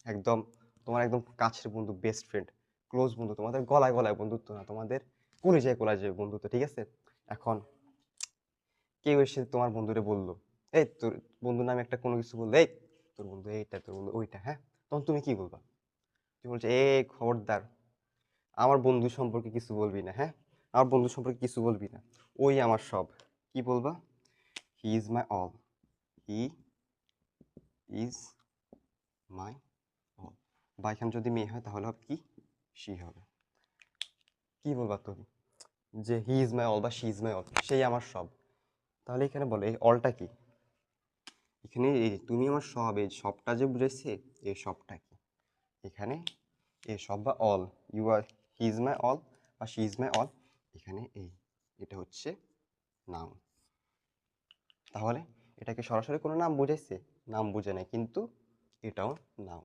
একদম তোমার একদম কাছের বন্ধু, বেস্ট ফ্রেন্ড, ক্লোজ বন্ধু, তোমাদের গলায় গলায় বন্ধুত্ব না, তোমাদের কলিজায় বন্ধুত্ব, ঠিক আছে? এখন কেউ এসে তোমার বন্ধুরে বলল, এই তোর বন্ধুর নামে একটা কোনো কিছু বললো, এই তোর বন্ধু এইটা, তোর বন্ধু ওইটা, হ্যাঁ, তখন তুমি কি বলবা? তুমি বলছো, এই খবরদার, আমার বন্ধু সম্পর্কে কিছু বলবি না, হ্যাঁ, আমার বন্ধু সম্পর্কে কিছু বলবি না, ওই আমার সব। কি বলবা? হি is my all, he is my all. বা এখানে যদি মেয়ে হয় তাহলে হবে কি? শি হবে। কি বলবা তুমি? যে হি ইজ মাই অল বা শি ইজ মাই অল, সেই আমার সব। তাহলে এখানে বলো এই অলটা কি? এখানে এই যে তুমি আমার সব, এই সবটা যে বুঝেছে, এই সবটা কি এখানে? এই সব বা all, you are, he is my all বা শি ইজ মাই অল, এখানে এই, এটা হচ্ছে নাম। তাহলে এটাকে সরাসরি কোনো নাম বুঝাইছে? নাম বুঝে নাই, কিন্তু এটাও নাম।